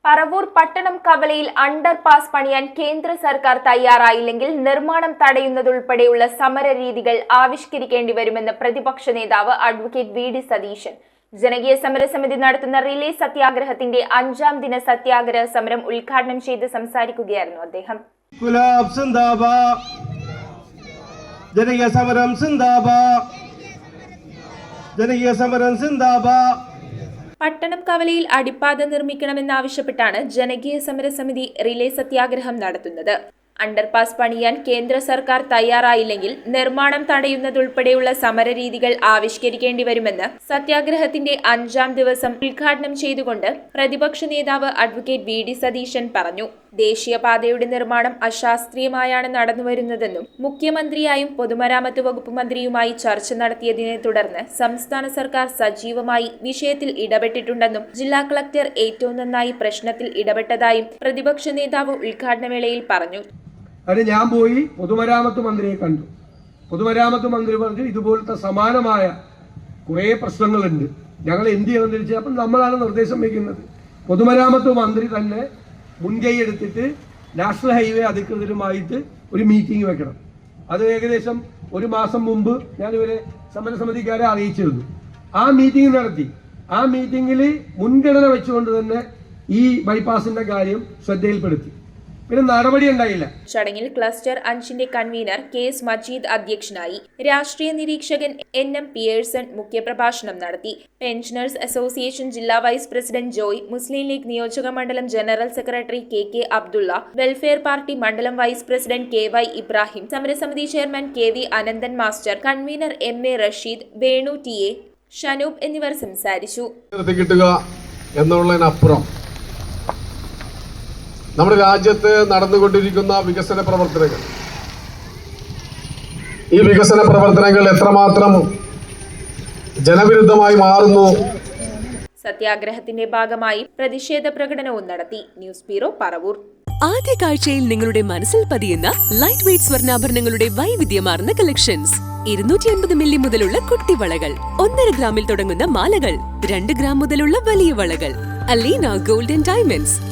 പറവൂർ പട്ടണം കവലയിൽ അണ്ടർപാസ് പണിയാൻ കേന്ദ്ര സർക്കാർ തയ്യാറായില്ലെങ്കിൽ നിർമ്മാണം തടയുന്നതുൾപ്പെടെയുള്ള സമരരീതികൾ ആവിഷ്കരിക്കേണ്ടി വരുമെന്ന് പ്രതിപക്ഷ നേതാവ് അഡ്വക്കേറ്റ് വി.ഡി. സതീശൻ. ജനകീയ സമരസമിതി നടത്തുന്ന റിലേ സത്യാഗ്രഹത്തിന്റെ 5ാം ദിന സത്യാഗ്രഹ സമരം ഉദ്ഘാടനം ചെയ്ത് സംസാരിക്കുകയായിരുന്നു അദ്ദേഹം. പട്ടണം കവലയിൽ അടിപ്പാത നിർമ്മിക്കണമെന്നാവശ്യപ്പെട്ടാണ് ജനകീയ സമരസമിതി റിലേ സത്യാഗ്രഹം നടത്തുന്നത്. അണ്ടർപാസ് പണിയാൻ കേന്ദ്ര സർക്കാർ തയ്യാറായില്ലെങ്കിൽ നിർമ്മാണം തടയുന്നതുൾപ്പെടെയുള്ള സമരരീതികൾ ആവിഷ്കരിക്കേണ്ടി വരുമെന്ന് സത്യാഗ്രഹത്തിന്റെ 5ാം ദിവസം ഉദ്ഘാടനം ചെയ്തുകൊണ്ട് പ്രതിപക്ഷ നേതാവ് അഡ്വക്കേറ്റ് വി.ഡി. സതീശൻ പറഞ്ഞു. ദേശീയപാതയുടെ നിർമ്മാണം അശാസ്ത്രീയമായാണ് നടന്നുവരുന്നതെന്നും മുഖ്യമന്ത്രിയായും പൊതുമരാമത്ത് വകുപ്പ് മന്ത്രിയുമായി ചർച്ച നടത്തിയതിനെ തുടർന്ന് സംസ്ഥാന സർക്കാർ സജീവമായി വിഷയത്തിൽ ഇടപെട്ടിട്ടുണ്ടെന്നും ജില്ലാ കളക്ടർ ഏറ്റവും നന്നായി പ്രശ്നത്തിൽ ഇടപെട്ടതായും പ്രതിപക്ഷ നേതാവ് ഉദ്ഘാടനവേളയിൽ പറഞ്ഞു. ഞാൻ പോയി പൊതുമരാമത്ത് മന്ത്രിയെ കണ്ടു. പൊതുമരാമത്ത് മന്ത്രി പറഞ്ഞു ഇതുപോലത്തെ സമാനമായ കുറേ പ്രശ്നങ്ങളുണ്ട്, ഞങ്ങൾ എന്ത് ചെയ്യണമെന്ന് ചോദിച്ചാൽ അപ്പം നമ്മളാണ് നിർദ്ദേശം വയ്ക്കുന്നത്. പൊതുമരാമത്ത് മന്ത്രി തന്നെ മുൻകൈ എടുത്തിട്ട് നാഷണൽ ഹൈവേ അധികൃതരുമായിട്ട് ഒരു മീറ്റിംഗ് വെക്കണം. അത് ഏകദേശം 1 മാസം മുമ്പ് ഞാൻ ഇവരെ സമരസമിതിക്കാരെ അറിയിച്ചിരുന്നു. ആ മീറ്റിംഗ് നടത്തി. ആ മീറ്റിംഗിൽ മുൻഗണന വെച്ചുകൊണ്ട് തന്നെ ഈ ബൈപ്പാസിന്റെ കാര്യം ശ്രദ്ധയിൽപ്പെടുത്തി. പിന്നെ നടപടി ഉണ്ടായില്ല. ചടങ്ങിൽ ക്ലസ്റ്റർ 5ന്റെ കൺവീനർ കെ.എസ്. മജീദ് അധ്യക്ഷനായി. രാഷ്ട്രീയ നിരീക്ഷകൻ N.M. പിയേഴ്സൺ മുഖ്യപ്രഭാഷണം നടത്തി. പെൻഷനേഴ്സ് അസോസിയേഷൻ ജില്ലാ vice president Joy, Muslim League നിയോജക മണ്ഡലം general secretary K Abdulla, Welfare Party മണ്ഡലം വൈസ് പ്രസിഡന്റ് കെ.വൈ. ഇബ്രാഹിം, സമരസമിതി chairman K V. Ananthan master, convenor M.A. Rasheed, Venu T.A. Shanoob എന്നിവർ സംസാരിച്ചു. നമ്മുടെ രാജ്യത്ത് നടന്നുകൊണ്ടിരിക്കുന്ന വികസന പ്രവർത്തനങ്ങൾ, ഈ വികസന പ്രവർത്തനങ്ങൾ എത്രമാത്രം ജനവിരുദ്ധമായി മാറുന്നു. സത്യാഗ്രഹത്തിന്റെ ഭാഗമായി പ്രതിഷേധ പ്രകടനവും നടത്തി. News bureau, Paravur. ആദ്യ കാഴ്ചയിൽ നിങ്ങളുടെ മനസ്സിൽ പതിയുന്ന ലൈറ്റ് വെയ്റ്റ് സ്വർണ്ണാഭരണങ്ങളുടെ വൈവിധ്യമാർന്ന കളക്ഷൻസ്. 250 മില്ലി മുതലുള്ള കുട്ടിവളകൾ, 1.5 ഗ്രാമിൽ തുടങ്ങുന്ന മാലകൾ, 2 ഗ്രാം മുതലുള്ള വലിയ വളകൾ. Aleena golden diamonds.